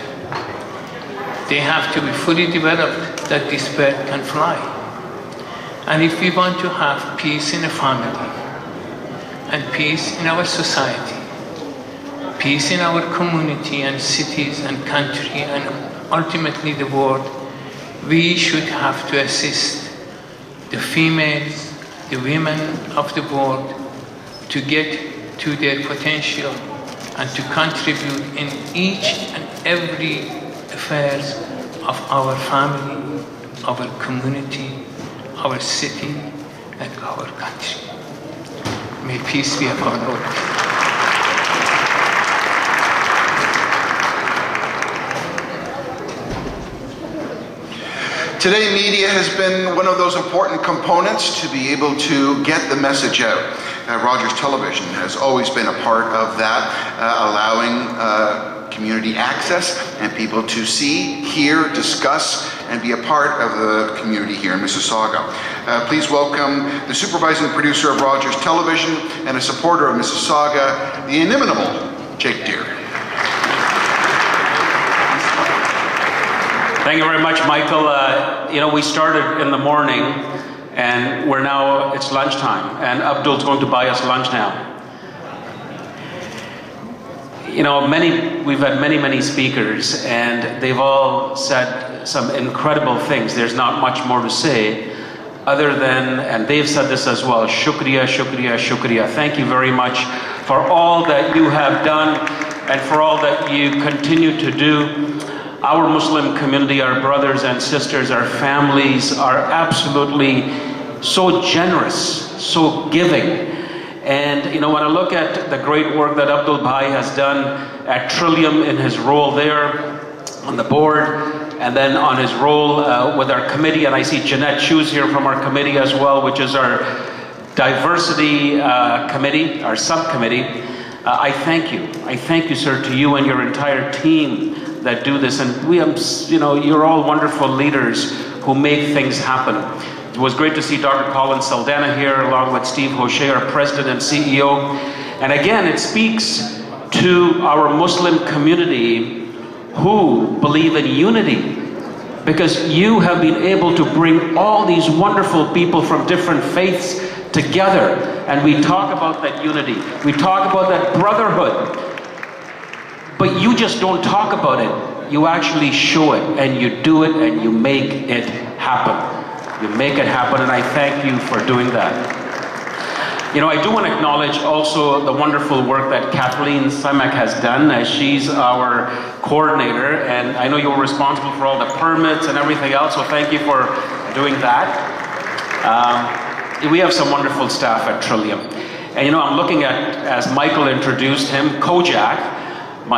They have to be fully developed that this bird can fly. And if we want to have peace in a family, and peace in our society, peace in our community and cities and country and ultimately the world, we should have to assist the females, the women of the world to get to their potential and to contribute in each and every affairs of our family, our community, our city, and our country. May peace be upon all. Today, media has been one of those important components to be able to get the message out. Rogers Television has always been a part of that, allowing community access and people to see, hear, discuss, and be a part of the community here in Mississauga. Please welcome the supervising producer of Rogers Television and a supporter of Mississauga, the inimitable Jake Deere. Thank you very much, Michael. We started in the morning, and it's lunchtime, and Abdul's going to buy us lunch now. We've had many speakers, and they've all said some incredible things. There's not much more to say, other than, and they've said this as well, shukriya, shukriya, shukriya. Thank you very much for all that you have done, and for all that you continue to do. Our Muslim community, our brothers and sisters, our families are absolutely so generous, so giving. And when I look at the great work that Abdul Bhai has done at Trillium in his role there on the board, and then on his role with our committee, and I see Jeanette Shoes here from our committee as well, which is our diversity committee, our subcommittee. I thank you. I thank you, sir, to you and your entire team that do this. And you're all wonderful leaders who make things happen. It was great to see Dr. Colin Saldana here, along with Steve Hoche, our president and CEO. And again, it speaks to our Muslim community who believe in unity, because you have been able to bring all these wonderful people from different faiths together, and we talk about that unity. We talk about that brotherhood. But you just don't talk about it. You actually show it, and you do it, and you make it happen. You make it happen, and I thank you for doing that. You know, I do want to acknowledge also the wonderful work that Kathleen Simek has done, as she's our coordinator, and I know you were responsible for all the permits and everything else, so thank you for doing that. We have some wonderful staff at Trillium. And you know, I'm looking at, as Michael introduced him, Kojak.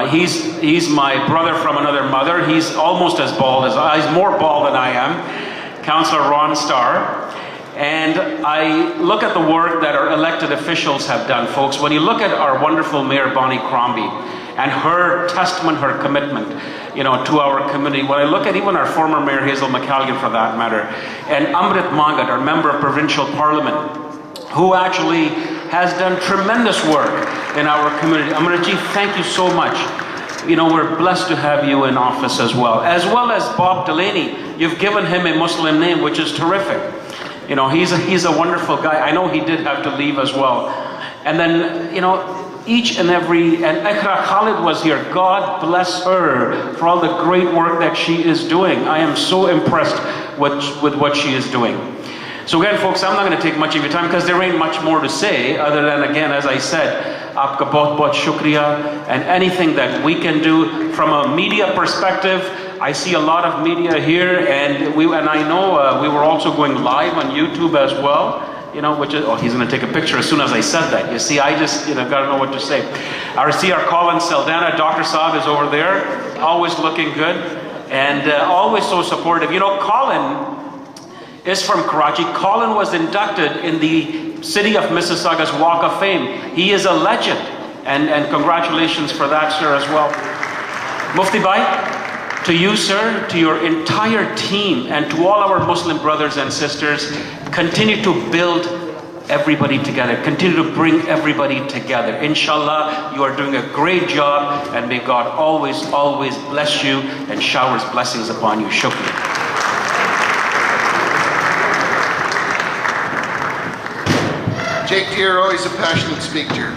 He's my brother from another mother. He's almost as bald as he's more bald than I am. Councillor Ron Starr. And I look at the work that our elected officials have done, folks. When you look at our wonderful Mayor Bonnie Crombie and her testament, her commitment, you know, to our community. When I look at even our former Mayor Hazel McCalligan, for that matter, and Amrit Mangat, our Member of Provincial Parliament, who actually has done tremendous work in our community. Amritji, thank you so much. You know, we're blessed to have you in office as well as Bob Delaney. You've given him a Muslim name, which is terrific. You know, he's a wonderful guy. I know he did have to leave as well. And then, you know, each and every, and Iqra Khalid was here. God bless her for all the great work that she is doing. I am so impressed with what she is doing. So again, folks, I'm not going to take much of your time because there ain't much more to say other than, again, as I said, aapka bahut bahut shukriya, and anything that we can do from a media perspective. I see a lot of media here, and I know we were also going live on YouTube as well. You know, which is, oh, he's going to take a picture as soon as I said that. You see, I just, you know, got to know what to say. I see our Colin Saldana, Dr. Saab is over there, always looking good, and always so supportive. You know, Colin is from Karachi. Colin was inducted in the city of Mississauga's Walk of Fame. He is a legend, and congratulations for that, sir, as well. Mufti Bhai, to you, sir, to your entire team, and to all our Muslim brothers and sisters, continue to build everybody together. Continue to bring everybody together. Inshallah, you are doing a great job, and may God always, always bless you and showers blessings upon you. Shukriya. Jake Deere, always a passionate speaker.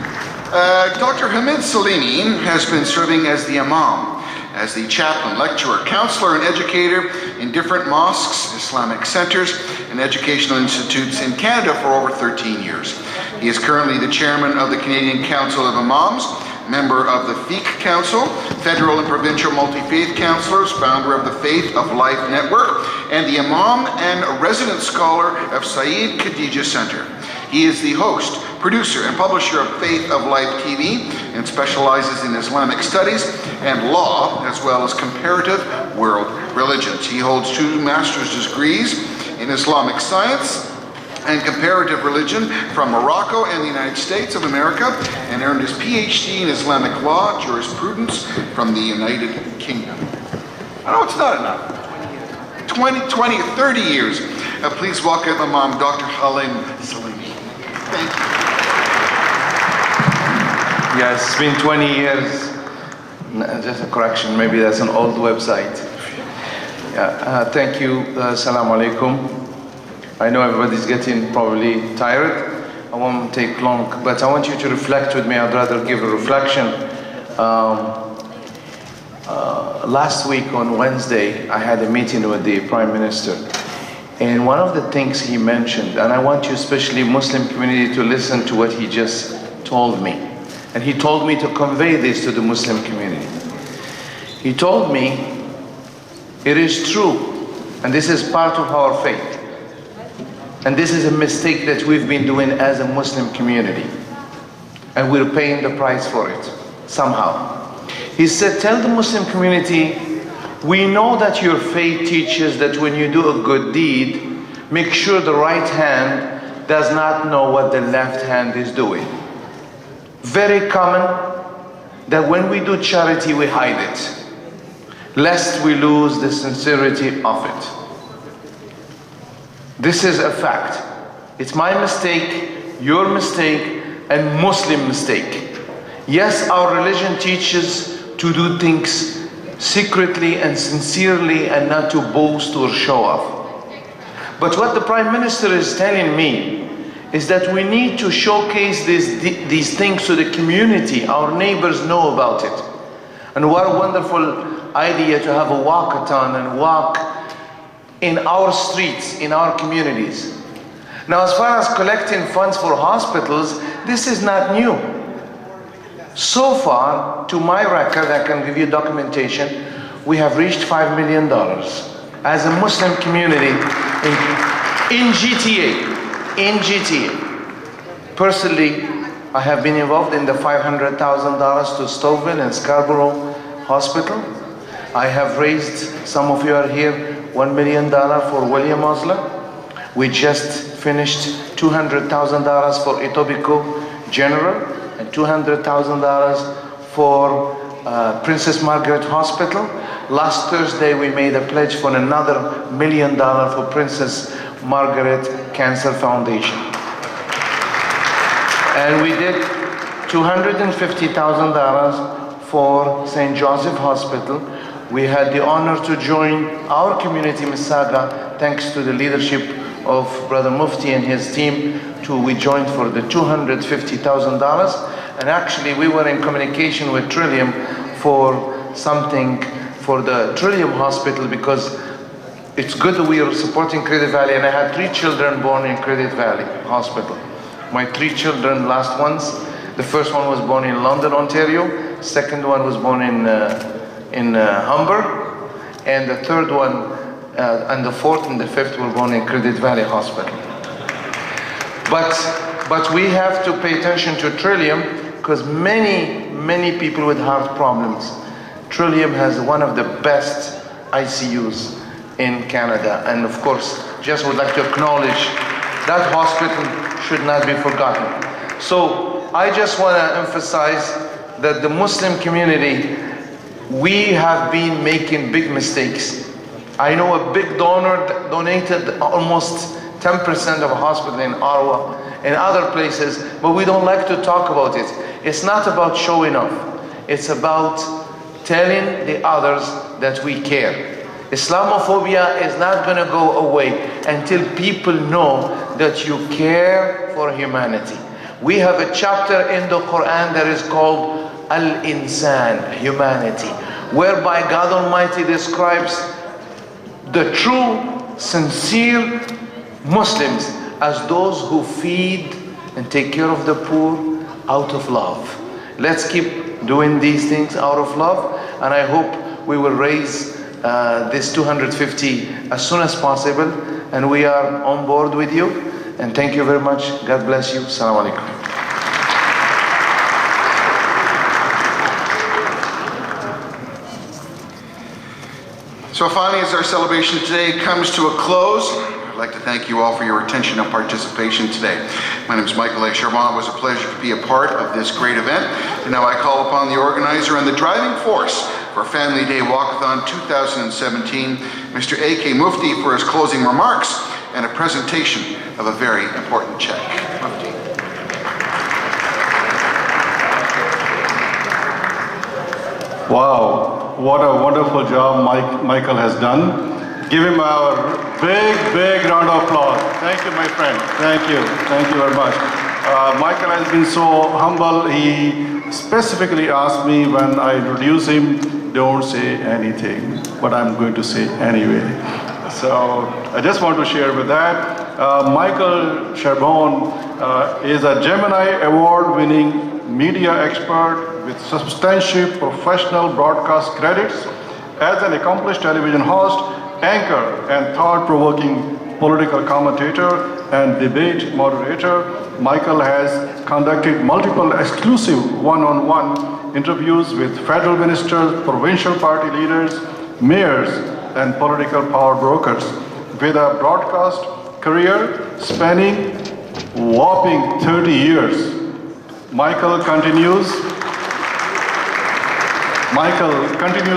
Dr. Hamid Salini has been serving as the Imam, as the chaplain, lecturer, counselor, and educator in different mosques, Islamic centers, and educational institutes in Canada for over 13 years. He is currently the chairman of the Canadian Council of Imams, member of the Fiqh Council, federal and provincial multi-faith counselors, founder of the Faith of Life Network, and the Imam and resident scholar of Saeed Khadija Center. He is the host, producer, and publisher of Faith of Life TV, and specializes in Islamic studies and law, as well as comparative world religions. He holds 2 master's degrees in Islamic science and comparative religion from Morocco and the United States of America, and earned his PhD in Islamic law jurisprudence from the United Kingdom. I know it's not enough. 20, 30 years. Please welcome Imam Dr. Halim Salini. Thank you. Yes, it's been 20 years. Just a correction, maybe that's an old website. Yeah, thank you. Assalamu alaikum. I know everybody's getting probably tired. I won't take long, but I want you to reflect with me. I'd rather give a reflection. Last week on Wednesday, I had a meeting with the Prime Minister. And one of the things he mentioned, and I want you, especially Muslim community, to listen to what he just told me. And he told me to convey this to the Muslim community. He told me, it is true, and this is part of our faith, and this is a mistake that we've been doing as a Muslim community, and we're paying the price for it, somehow. He said, tell the Muslim community, we know that your faith teaches that when you do a good deed, make sure the right hand does not know what the left hand is doing. Very common that when we do charity, we hide it, lest we lose the sincerity of it. This is a fact. It's my mistake, your mistake, and Muslim mistake. Yes, our religion teaches to do things secretly and sincerely and not to boast or show off. But what the Prime Minister is telling me is that we need to showcase these things to the community. Our neighbors know about it. And what a wonderful idea to have a walkathon and walk in our streets, in our communities. Now, as far as collecting funds for hospitals, this is not new. So far, to my record, I can give you documentation, we have reached $5 million as a Muslim community in GTA. In GTA. Personally, I have been involved in the $500,000 to Stouffville and Scarborough Hospital. I have raised, some of you are here, $1 million for William Osler. We just finished $200,000 for Etobicoke General and $200,000 for Princess Margaret Hospital. Last Thursday, we made a pledge for another $1 million for Princess Margaret Cancer Foundation. And we did $250,000 for St. Joseph Hospital. We had the honor to join our community, Mississauga, thanks to the leadership of Brother Mufti and his team. We joined for the $250,000. And actually, we were in communication with Trillium for something for the Trillium Hospital, because it's good that we are supporting Credit Valley, and I had 3 children born in Credit Valley Hospital. My 3 children, last ones, the first one was born in London, Ontario, second one was born in Humber, and the third one, and the fourth and the fifth were born in Credit Valley Hospital. But we have to pay attention to Trillium, because many people with heart problems. Trillium has one of the best ICUs in Canada, and of course, just would like to acknowledge that hospital should not be forgotten. So I just want to emphasize that the Muslim community, we have been making big mistakes. I know a big donor donated almost 10% of a hospital in Ottawa and other places, but we don't like to talk about it. It's not about showing off. It's about telling the others that we care. Islamophobia is not going to go away until people know that you care for humanity. We have a chapter in the Quran that is called Al-Insan, humanity, whereby God Almighty describes the true, sincere Muslims as those who feed and take care of the poor out of love. Let's keep doing these things out of love, and I hope we will raise this 250 as soon as possible, and we are on board with you, and thank you very much. God bless you. Assalamu alaikum. So finally, as our celebration today comes to a close, I'd like to thank you all for your attention and participation today. My name is Michael A. Charbon. It was a pleasure to be a part of this great event. And now I call upon the organizer and the driving force for Family Day Walkathon 2017, Mr. A.K. Mufti, for his closing remarks and a presentation of a very important check. Mufti. Wow, what a wonderful job Michael has done. Give him a big round of applause. Thank you, my friend. Thank you very much. Michael has been so humble. He specifically asked me when I introduce him, don't say anything, but I'm going to say anyway. So I just want to share with that. Michael Charbon is a Gemini Award-winning media expert with substantial professional broadcast credits. As an accomplished television host, anchor, and thought-provoking political commentator and debate moderator, Michael has conducted multiple exclusive one-on-one interviews with federal ministers, provincial party leaders, mayors, and political power brokers, with a broadcast career spanning whopping 30 years. Michael continues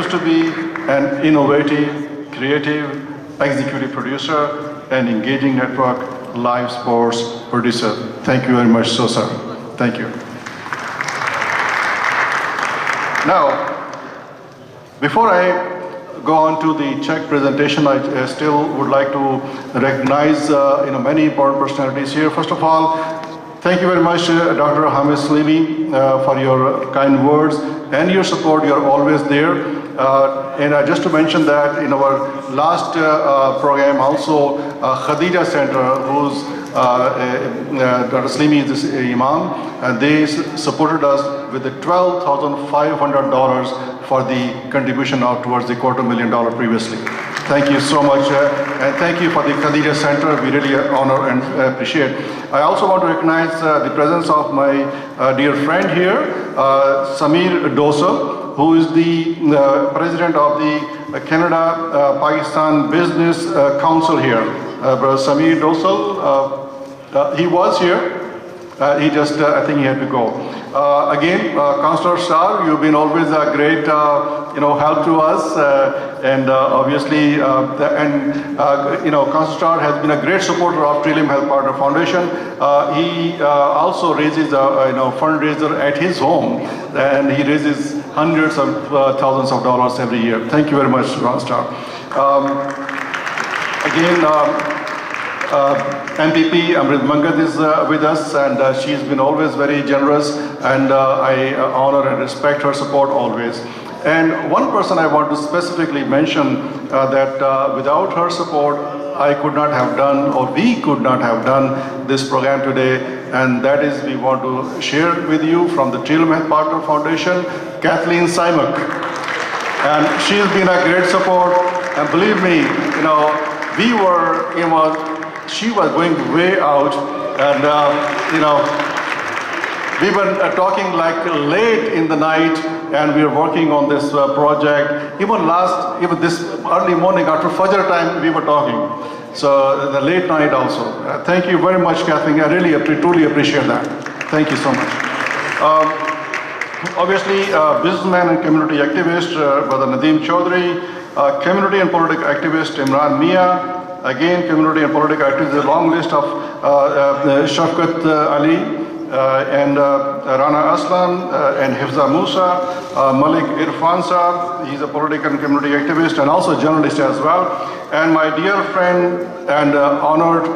to be an innovative, creative, executive producer, and engaging network live sports producer. Thank you very much, sir. Thank you. Now, before I go on to the check presentation, I still would like to recognize many important personalities here. First of all, thank you very much, Dr. Hamid Salimi, for your kind words and your support. You're always there. And just to mention that in our last program also, Khadija Center, who's Dr. Salimi is the Imam, and they supported us with the $12,500 for the contribution out towards the $250,000 previously. Thank you so much, and thank you for the Khadija Center. We really honor and appreciate. I also want to recognize the presence of my dear friend here, Samir Dosa, who is the president of the Canada-Pakistan Business Council here. Brother Samir Dosal, he was here. He just, I think he had to go. Again, Councillor Shah, you've been always a great, help to us, and obviously, Councillor Shah has been a great supporter of Trillium Health Partner Foundation. He also raises a, fundraiser at his home, and he raises hundreds of thousands of dollars every year. Thank you very much, Councillor. Again. MPP Amrit Mangad is with us, and she's been always very generous, and I honor and respect her support always. And one person I want to specifically mention that without her support, I could not have done, or we could not have done this program today, and that is we want to share with you from the Trillium Health Partner Foundation, Kathleen Simak. And she's been a great support, and believe me, we were, she was going way out, and we were talking like late in the night, and we were working on this project. Even this early morning after Fajr time, we were talking. So the late night also. Thank you very much, Kathleen. I really truly appreciate that. Thank you so much. Obviously, businessman and community activist, Brother Nadeem Chaudhry, community and political activist Imran Mia. Again, community and political activists, a long list of Shafkat Ali and Rana Aslan and Hifza Musa, Malik Irfan Saab, he's a political and community activist and also a journalist as well. And my dear friend and honored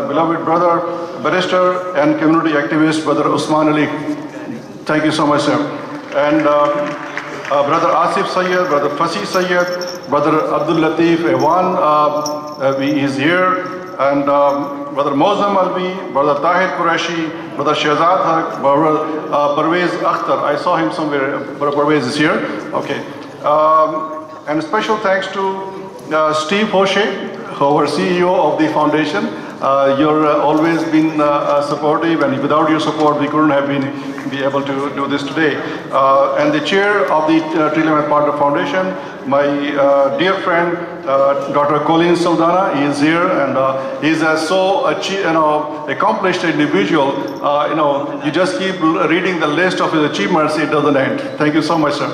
beloved brother, barrister and community activist, Brother Usman Ali. Thank you so much, sir. And Brother Asif Sayyed, Brother Fasi Sayyed, Brother Abdul Latif Ewan, he is here, and Brother Mozam Alvi, Brother Tahir Qureshi, Brother Shehzad Haq, Brother Parvez Akhtar. I saw him somewhere. Brother Parvez is here. Okay. And special thanks to Steve Hoshe, our CEO of the foundation. You're always been supportive, and without your support, we couldn't have be able to do this today. And the chair of the Trillium Health Partner Foundation, my dear friend, Dr. Colin Saldana, he is here, and he's so accomplished individual. You just keep reading the list of his achievements; it doesn't end. Thank you so much, sir.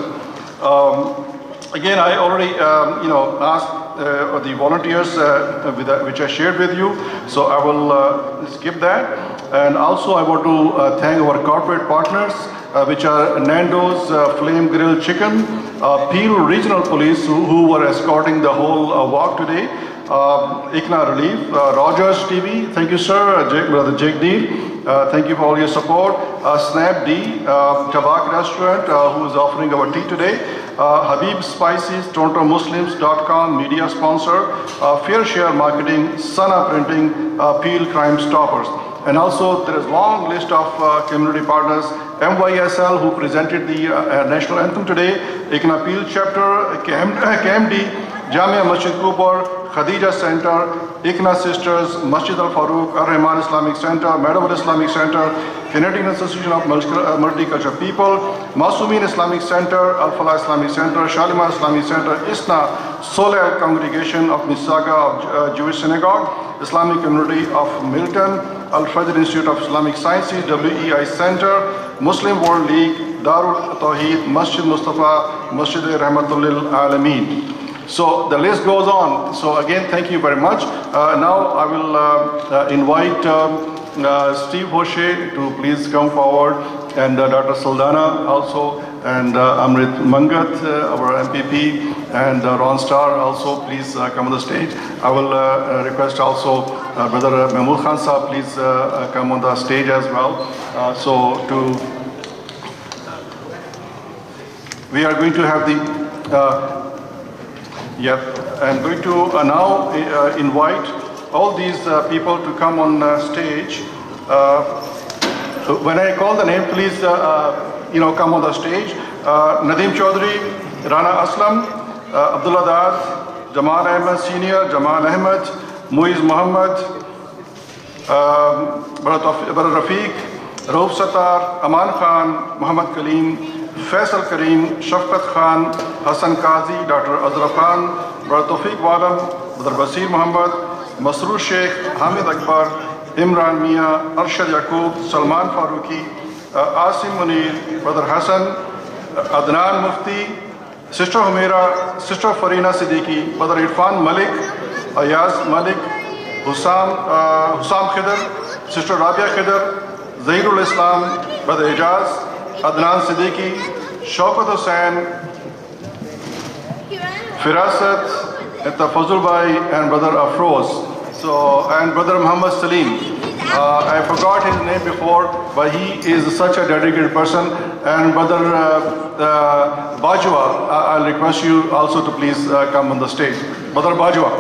Again, I already asked the volunteers which I shared with you, so I will skip that. And also I want to thank our corporate partners, which are Nando's Flame Grilled Chicken, Peel Regional Police, who were escorting the whole walk today, ICNA Relief, Rogers TV, thank you sir, Brother Jake Deal, thank you for all your support, Snap D, Tabak Restaurant, who is offering our tea today, Habib Spices, TorontoMuslims.com, media sponsor, Fair Share Marketing, Sana Printing, Peel Crime Stoppers. And also there is a long list of community partners, MYSL, who presented the national anthem today, ICNA Peel Chapter, KMD, Jamia Masjid Kupar, Khadija Center, ICNA Sisters, Masjid Al Farouk, Ar Rahman Islamic Center, Madhaval Islamic Center, Canadian Association of Multicultural People, Masumin Islamic Center, Al Falah Islamic Center, Shalimar Islamic Center, ISNA, Soleil Congregation of Mississauga of Jewish Synagogue, Islamic Community of Milton, Al Fajr Institute of Islamic Sciences, WEI Center, Muslim World League, Darul Tawheed, Masjid Mustafa, Masjid Rahmatul Alameen. So the list goes on. So again, thank you very much. Now I will invite Steve Hoshe to please come forward, and Dr. Saldana also and Amrit Mangat, our MPP, and Ron Starr also, please come on the stage. I will request also Brother Mahmood Khan Sahab, please come on the stage as well. We are going to have I'm going to now invite all these people to come on stage. When I call the name, please, come on the stage. Nadeem Chaudhary, Rana Aslam, Abdullah Dad, Jamal Ahmed Senior, Jamal Ahmed, Muiz Muhammad, Brother Rafiq, Rauf Sattar, Aman Khan, Muhammad Kaleem, Faisal Kareem, Shafqat Khan, Hassan Qazi, Dr. Azra Khan, Brother Tawfiq Walam, Brother Basir Muhammad, Masroor Sheikh, Hamid Akbar, Imran Mia, Arshad Yaqub, Salman Faruqi, Asim Munir, Brother Hassan, Adnan Mufti, Sister Humaira, Sister Farina Siddiqui, Brother Irfan Malik, Ayaz Malik, Hussam Khidr, Sister Rabia Khidr, Zahirul Islam, Brother Ijaz, Adnan Siddiqui, Shaukat Hussain, Firasat, and Tafazul Bhai, and Brother Afroz. And Brother Muhammad Salim. I forgot his name before, but he is such a dedicated person. And Brother Bajwa, I'll request you also to please come on the stage. Brother Bajwa.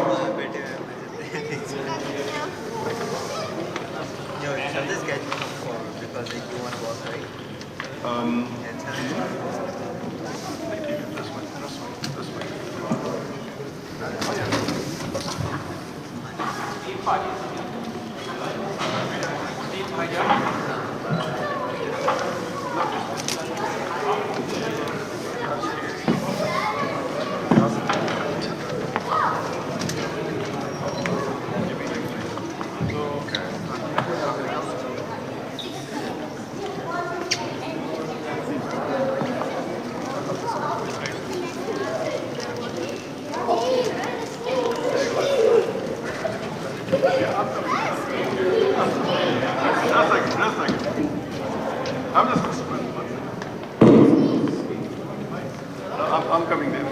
I'm coming there.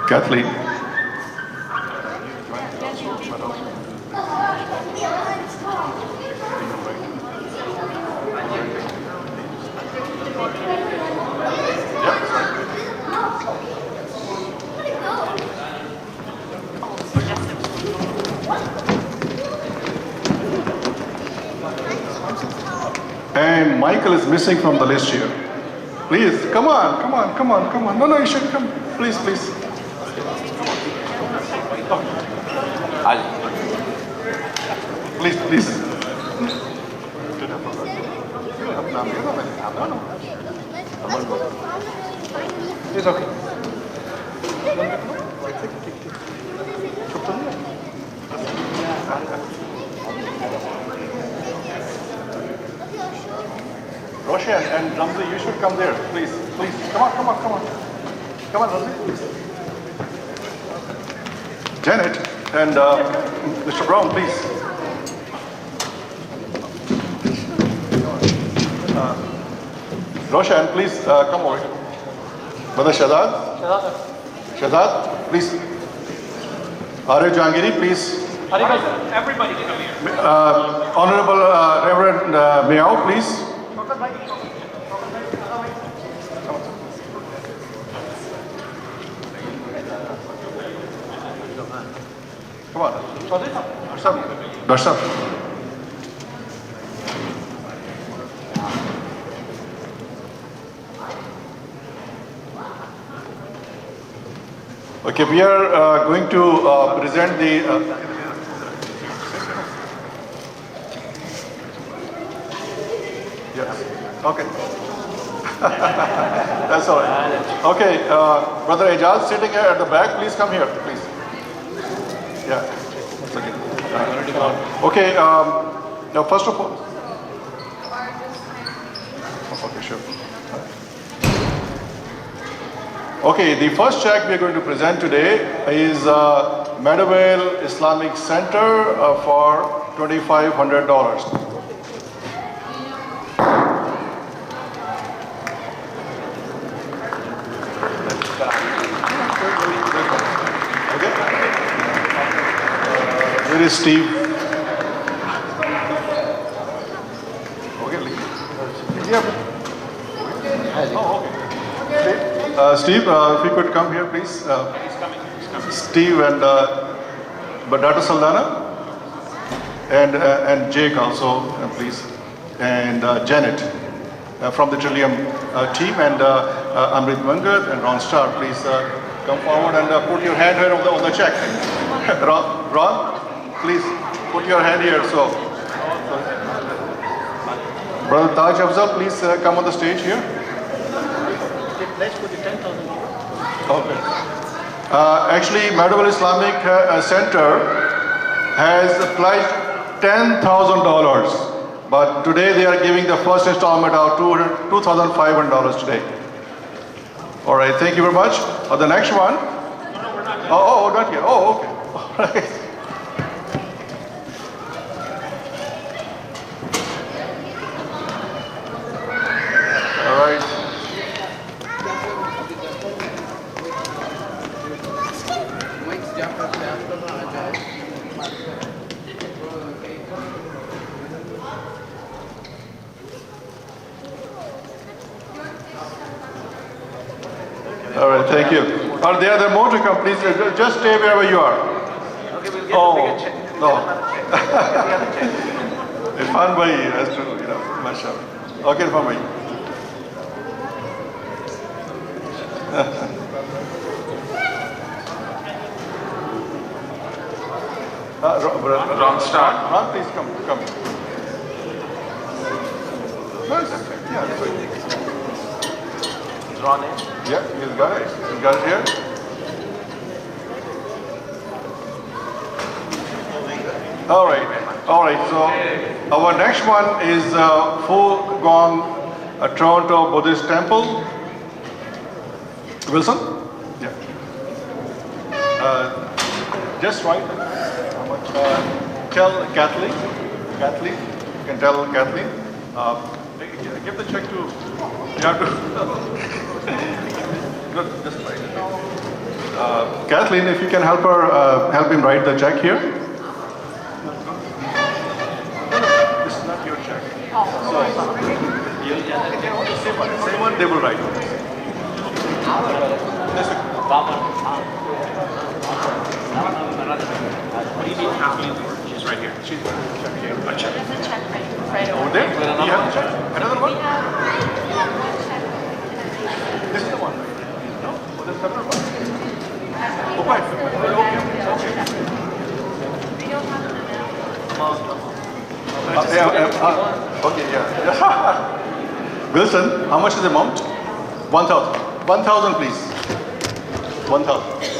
Kathleen. And Michael is missing from the list here. Please, come on. No, you should come. Please. Please. It's okay. Roshan and Ramzi, you should come there, please. Come on. Come on, Ramzi, please. Janet and Mr. Brown, please. Roshan, please come over. Brother Shahzad, please. Arya Jangiri, please. Everybody come here. Honorable Reverend Meow, please. Come on. Darshan. Okay, we are going to present the yes. Okay. That's all right. Okay, Brother Ejaz sitting here at the back, please come here, please. Yeah. Okay, now first of all. Okay, sure. Okay, the first check we are going to present today is Meadowvale Islamic Center for $2,500. Here is Steve. Steve, if you could come here, please. Steve and Dr. Saldana and Jake also, please, and Janet from the Trillium team, and Amrit Mangat and Ron Starr, please come forward and put your hand here on the check. Ron, please put your hand here. So, Brother Taj Afzal, please come on the stage here. Let's put the 10,000 here. Okay. Actually, Madhawal Islamic Center has pledged $10,000, but today they are giving the first installment of $2,500 today. All right, thank you very much. The next one. No, we're not. Oh, not yet. Oh, okay. All right. All right. All right, thank you. Are there more to come? Please just stay wherever you are. Okay, we'll get Oh, the check. no. Irfan Bhai has to, mashallah. Okay, Irfan Bhai. Ron Starr. Ron, please come. Yeah, that's right. Is Ron in? Yeah, he's got it. He's got it here. All right. So our next one is Phu Gong Toronto Buddhist Temple. Wilson? Yeah. Just right. How much? Tell Kathleen. Kathleen, you can tell Kathleen. Give the check to. You have to. Good, just right. Kathleen, if you can help her, help him write the check here. This is not your check. So, same one, they will write. What do you need Kathleen for? She's right here. She's right here. A check. There's a check right over Over there? Do you have the check? Another one? This is the one. No? Oh, there's another one. Oh, fine. Okay, yeah. Wilson, how much is the amount? 1,000. 1,000, please. 1,000.